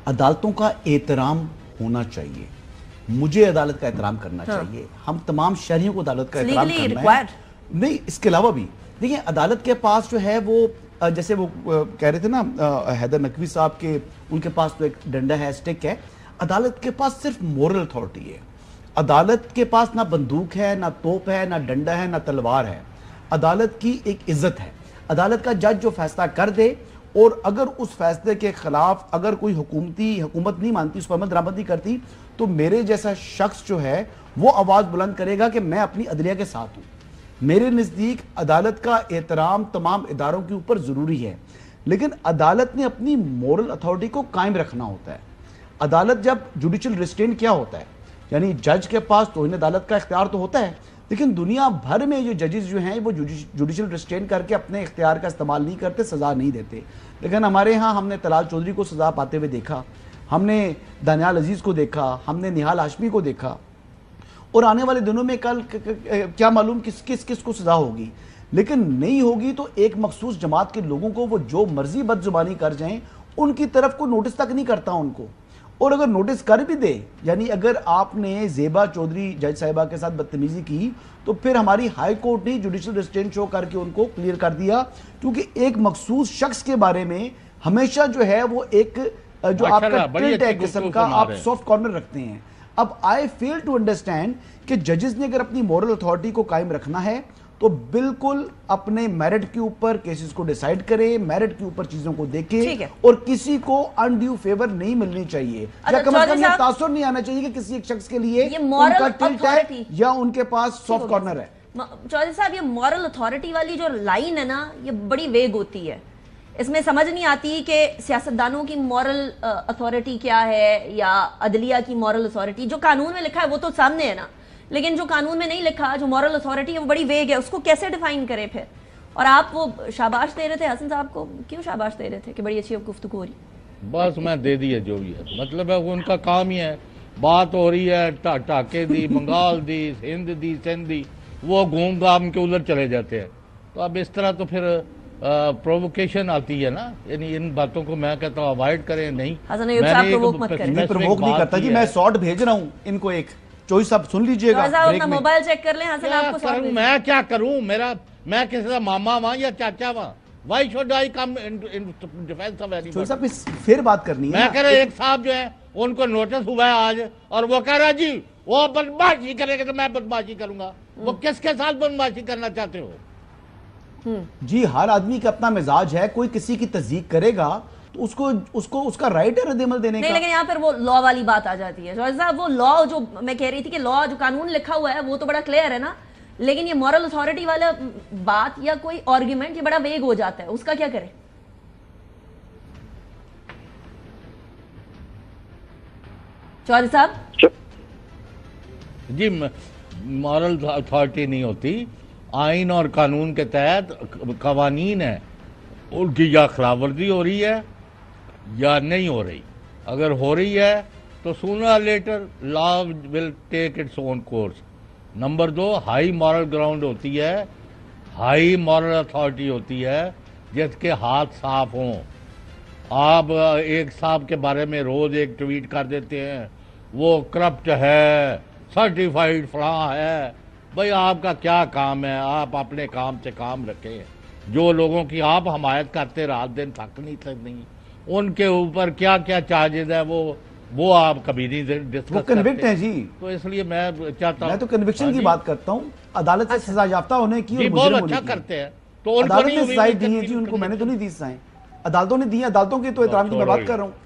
عدالتوں کا احترام ہونا چاہیے، مجھے عدالت کا احترام کرنا چاہیے، ہم تمام شہریوں کو عدالت کا احترام کرنا ہے۔ نہیں، اس کے علاوہ بھی دیکھیں عدالت کے پاس جو ہے وہ جیسے وہ کہہ رہے تھے نا حیدر نقوی صاحب کے، ان کے پاس تو ایک ڈنڈا ہے، اسٹک ہے، عدالت کے پاس صرف مورل اتھارٹی ہے۔ عدالت کے پاس نہ بندوق ہے، نہ توپ ہے، نہ ڈنڈا ہے، نہ تلوار ہے۔ عدالت کی ایک عزت ہے۔ عدالت کا جج جو فیصلہ کر دے اور اگر اس فیصلے کے خلاف اگر کوئی حکومت نہیں مانتی، اس پر عمل درآمد نہیں کرتی، تو میرے جیسا شخص جو ہے وہ آواز بلند کرے گا کہ میں اپنی عدلیہ کے ساتھ ہوں۔ میرے نزدیک عدالت کا احترام تمام اداروں کے اوپر ضروری ہے، لیکن عدالت نے اپنی مورل اتھارٹی کو قائم رکھنا ہوتا ہے۔ عدالت جب جوڈیشل ریسٹرین کیا ہوتا ہے، یعنی جج کے پاس توہین عدالت کا اختیار تو ہوتا ہے، لیکن دنیا بھر میں جو ججز جو ہیں وہ جوڈیشل ریسٹرین کر کے اپنے اختیار کا استعمال نہیں کرتے، سزا نہیں دیتے۔ لیکن ہمارے ہاں ہم نے طلال چودھری کو سزا پاتے ہوئے دیکھا، ہم نے دانیال عزیز کو دیکھا، ہم نے نہال ہاشمی کو دیکھا، اور آنے والے دنوں میں کل کیا معلوم کس کو سزا ہوگی، لیکن نہیں ہوگی تو ایک مخصوص جماعت کے لوگوں کو وہ جو مرضی بد زبانی کر جائیں ان کی طرف کو نوٹس تک نہیں کرتا ان کو، اور اگر نوٹس کر بھی دے، یعنی اگر آپ نے زیبا چودھری جج صاحبہ کے ساتھ بدتمیزی کی تو پھر ہماری ہائی کورٹ نے جوڈیشل ریسٹرین شو کر کے ان کو کلیئر کر دیا، کیونکہ ایک مخصوص شخص کے بارے میں ہمیشہ جو ہے وہ ایک جو آپ کا ٹلٹ ہے قسم کا، آپ سافٹ کارنر رکھتے ہیں۔ اب آئی فیل ٹو انڈرسٹینڈ کہ ججز نے اگر اپنی مورل اتھارٹی کو قائم رکھنا ہے تو بالکل اپنے میرٹ کے اوپر کیسز کو ڈیسائیڈ کرے، میرٹ کے اوپر چیزوں کو دیکھے، اور کسی کو انڈیو فیور نہیں ملنی چاہیے، یا کم از کم یہ تاثر نہیں آنا چاہیے کہ کسی ایک شخص کے لیے ان کا ٹلٹ ہے یا ان کے پاس سافٹ کارنر ہے۔ چودھری صاحب، یہ مورل اتھارٹی والی جو لائن ہے نا، یہ بڑی ویگ ہوتی ہے، اس میں سمجھ نہیں آتی کہ سیاستدانوں کی مورل اتھارٹی کیا ہے یا عدلیہ کی مورل اتھارٹی۔ جو قانون میں لکھا ہے وہ تو سامنے ہے نا، لیکن جو قانون میں نہیں لکھا، جو مورل اتھارٹی ہے وہ بڑی ویگ ہے، اس کو کیسے ڈیفائن کرے پھر؟ اور آپ وہ شاباش دے رہے تھے حسن صاحب کو، کیوں شاباش دے رہے تھے کہ بڑی اچھی گفتگو ہو رہی؟ بس میں دے دیا جو بھی ہے، مطلب ہے ان کا کام ہی ہے، بات ہو رہی ہے، ٹاکے دی، بنگال دی، ہند دی، سندھ دی، وہ گھوم گھام کے ادھر چلے جاتے ہیں۔ تو اب اس طرح تو پھر پرووکیشن آتی ہے نا، یعنی ان باتوں کو میں کہتا ہوں اوائڈ کریں۔ نہیں، میں پرووک نہیں کرتا جی، میں شارٹ بھیج رہا ہوں ان کو، ایک چوئی صاحب سن لیجئے گا اپنا موبائل چیک کر لیں۔ حسن آپ کو میں کیا کروں، میں کسی کا ماما وہاں یا چاچا وہاں، why should I come in defence of any body? صاحب پھر بات کرنی ہے، میں کہہ رہا ایک صاحب جو ہے ان کو نوٹس ہوا ہے آج، اور وہ کہہ رہا جی وہ بدماشی کرے گا تو میں بدماشی کروں گا۔ وہ کس کے ساتھ بدماشی کرنا چاہتے ہو؟ جی ہر آدمی کا اپنا مزاج ہے، کوئی کسی کی تصدیق کرے گا تو اس کا رائٹ ہے رد عمل دینے کا۔ نہیں، لیکن یہاں پر وہ لا والی بات آ جاتی ہے صاحب، وہ لا جو میں کہہ رہی تھی کہ لا جو قانون لکھا ہوا ہے وہ تو بڑا کلیئر ہے نا، لیکن یہ مورل اتھارٹی والا بات یا کوئی آرگیومنٹ یہ بڑا ویگ ہو جاتا ہے، اس کا کیا کریں؟ چودھری صاحب جی مورل اتھارٹی نہیں ہوتی، آئین اور قانون کے تحت قوانین ہیں، ان کی یا خلاف ورزی ہو رہی ہے یا نہیں ہو رہی۔ اگر ہو رہی ہے تو sooner later law will take its own course. Number 2، high moral ground ہوتی ہے، ہائی مورل اتھارٹی ہوتی ہے جس کے ہاتھ صاف ہوں۔ آپ ایک صاحب کے بارے میں روز ایک ٹویٹ کر دیتے ہیں، وہ کرپٹ ہے، سرٹیفائیڈ فلاں ہے۔ بھئی آپ کا کیا کام ہے؟ آپ اپنے کام سے کام رکھیں۔ جو لوگوں کی آپ حمایت کرتے رات دن تھک نہیں، ان کے اوپر کیا کیا چارجز ہے وہ آپ کبھی نہیں ڈسکس کرتے۔ کنوکٹ ہیں جی، تو اس لیے میں چاہتا ہوں، میں تو کنوکشن کی بات کرتا ہوں، عدالت سے سزا یافتہ ہونے کی، جی بہت اچھا کرتے ہیں، تو عدالت نے سزائیں دی ہیں جی ان کو، میں نے تو نہیں دی سزائیں، عدالتوں نے دی ہیں، عدالتوں کی تو احترام کی میں بات کر رہا ہوں۔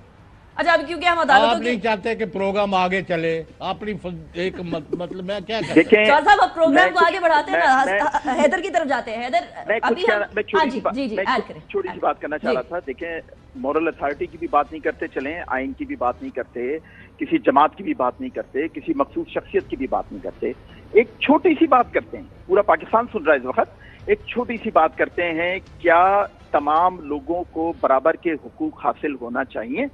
اچھا اب کیونکہ ہم عدالتوں آپ نہیں چاہتے کہ پروگرام آگے چلے، اپنی ایک مطلب میں کیا کہتا ہوں صاحب اب پروگرام کو آگے بڑھاتے ہیں نا، حیدر کی طرف جاتے ہیں۔ حیدر ابھی ہم چھوٹی سی بات کرنا چاہ رہا تھا۔ دیکھیں مورل اتھارٹی کی بھی بات نہیں کرتے چلیں، آئین کی بھی بات نہیں کرتے، کسی جماعت کی بھی بات نہیں کرتے، کسی مخصوص شخصیت کی بھی بات نہیں کرتے، ایک چھوٹی سی بات کرتے ہیں، پورا پاکستان سن رہا ہے اس وقت، ایک چھوٹی سی بات کرتے ہیں، کیا تمام لوگوں کو برابر کے حقوق حاصل ہونا چاہیے؟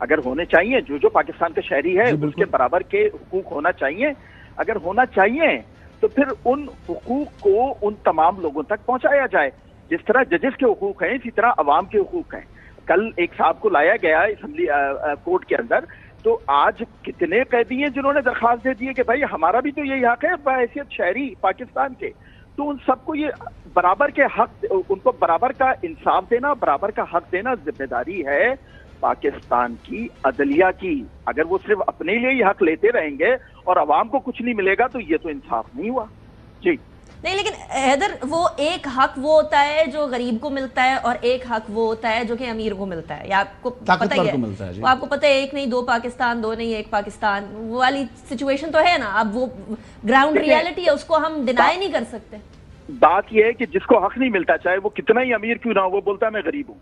اگر ہونے چاہیے، جو پاکستان کا شہری ہے اس کے برابر کے حقوق ہونا چاہیے، اگر ہونا چاہیے تو پھر ان حقوق کو ان تمام لوگوں تک پہنچایا جائے۔ جس طرح ججز کے حقوق ہیں اسی طرح عوام کے حقوق ہیں۔ کل ایک صاحب کو لایا گیا اسمبلی کورٹ کے اندر، تو آج کتنے قیدی ہیں جنہوں نے درخواست دے دی ہے کہ بھائی ہمارا بھی تو یہی حق ہے بحیثیت شہری پاکستان کے. تو ان سب کو یہ برابر کے حق، ان کو برابر کا انصاف دینا، برابر کا حق دینا ذمہ داری ہے پاکستان کی عدلیہ کی. اگر وہ صرف اپنے لیے ہی حق لیتے رہیں گے اور عوام کو کچھ نہیں ملے گا تو یہ تو انصاف نہیں ہوا. جی نہیں، لیکن حیدر وہ ایک حق وہ ہوتا ہے جو غریب کو ملتا ہے اور ایک حق وہ ہوتا ہے جو کہ امیر کو ملتا ہے. یا آپ کو پتہ ہی ہے، وہ آپ کو پتہ ہے ایک نہیں دو پاکستان، دو نہیں ایک پاکستان، وہ والی سچویشن تو ہے نا. اب وہ گراؤنڈ ریالٹی ہے، اس کو ہم ڈینائی نہیں کر سکتے. بات یہ ہے کہ جس کو حق نہیں ملتا چاہے وہ کتنا ہی امیر کیوں نہ ہو، وہ بولتا ہے میں غریب ہوں.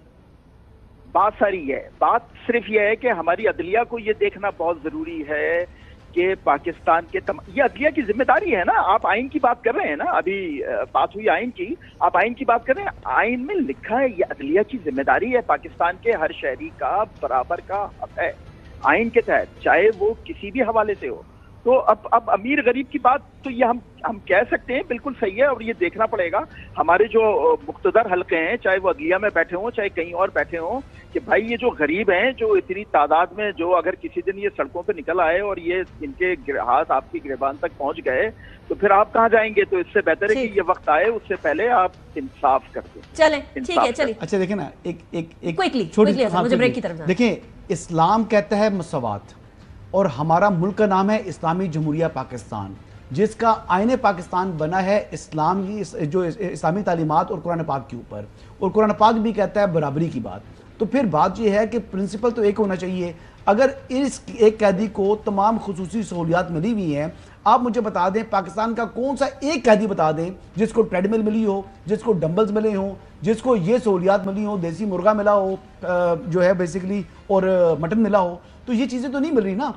بات ساری یہ ہے، بات صرف یہ ہے کہ ہماری عدلیہ کو یہ دیکھنا بہت ضروری ہے کہ پاکستان کے یہ عدلیہ کی ذمہ داری ہے نا. آپ آئین کی بات کر رہے ہیں نا، ابھی بات ہوئی آئین کی، آپ آئین کی بات کر رہے ہیں. آئین میں لکھا ہے یہ عدلیہ کی ذمہ داری ہے، پاکستان کے ہر شہری کا برابر کا حق ہے آئین کے تحت، چاہے وہ کسی بھی حوالے سے ہو. تو اب امیر غریب کی بات تو یہ ہم کہہ سکتے ہیں بالکل صحیح ہے، اور یہ دیکھنا پڑے گا ہمارے جو مقتدر حلقے ہیں، چاہے وہ عدلیہ میں بیٹھے ہوں چاہے کہیں اور بیٹھے ہوں، کہ بھائی یہ جو غریب ہیں، جو اتنی تعداد میں، جو اگر کسی دن یہ سڑکوں پہ نکل آئے اور یہ ان کے ہاتھ آپ کی گریبان تک پہنچ گئے تو پھر آپ کہاں جائیں گے؟ تو اس سے بہتر ہے کہ یہ وقت آئے اس سے پہلے آپ انصاف کر دیں. چلیں ٹھیک ہے، چلیں. اچھا دیکھیں نا، ایک مجھے بریک کی طرف دیکھیں. اسلام کہتا ہے مساوات، اور ہمارا ملک کا نام ہے اسلامی جمہوریہ پاکستان، جس کا آئین پاکستان بنا ہے اسلام کی جو اسلامی تعلیمات اور قرآن پاک کے اوپر، اور قرآن پاک بھی کہتا ہے برابری کی بات. تو پھر بات یہ ہے کہ پرنسپل تو ایک ہونا چاہیے. اگر اس ایک قیدی کو تمام خصوصی سہولیات ملی ہوئی ہیں، آپ مجھے بتا دیں پاکستان کا کون سا ایک قیدی بتا دیں جس کو ٹریڈ مل ملی ہو، جس کو ڈمبلز ملے ہوں، جس کو یہ سہولیات ملی ہوں، دیسی مرغا ملا ہو جو ہے بیسیکلی، اور مٹن ملا ہو. تو یہ چیزیں تو نہیں مل رہی نا.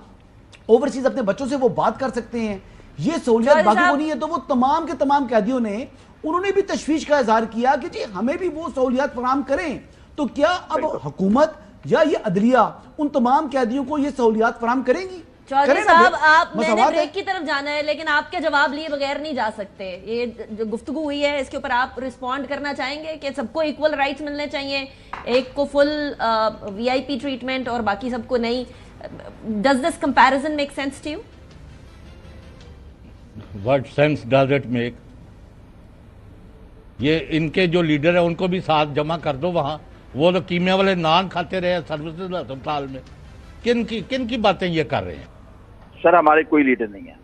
اوورسیز اپنے بچوں سے وہ بات کر سکتے ہیں، یہ سہولیات باقی کو نہیں ہے. تو وہ تمام کے تمام قیدیوں نے انہوں نے بھی تشویش کا اظہار کیا کہ جی ہمیں بھی وہ سہولیات فراہم کریں. تو کیا اب حکومت یا یہ عدلیہ ان تمام قیدیوں کو یہ سہولیات فراہم کریں گی؟ چودھری صاحب، آپ میں نے بریک کی طرف جانا ہے، لیکن آپ کے جواب لیے بغیر نہیں جا سکتے. یہ جو گفتگو ہوئی ہے اس کے اوپر آپ رسپونڈ کرنا چاہیں گے کہ سب کو ایکول رائٹس ملنے چاہیے، ایک کو فل وی آئی پی ٹریٹمنٹ اور باقی سب کو نہیں. Does this comparison make sense to you? What sense does it make? یہ ان کے جو لیڈر ہیں ان کو بھی ساتھ جمع کر دو وہاں. وہ تو کیمیا والے نان کھاتے رہے سروسز ہسپتال میں. کن کی باتیں یہ کر رہے ہیں؟ سر ہمارے کوئی لیڈر نہیں ہے.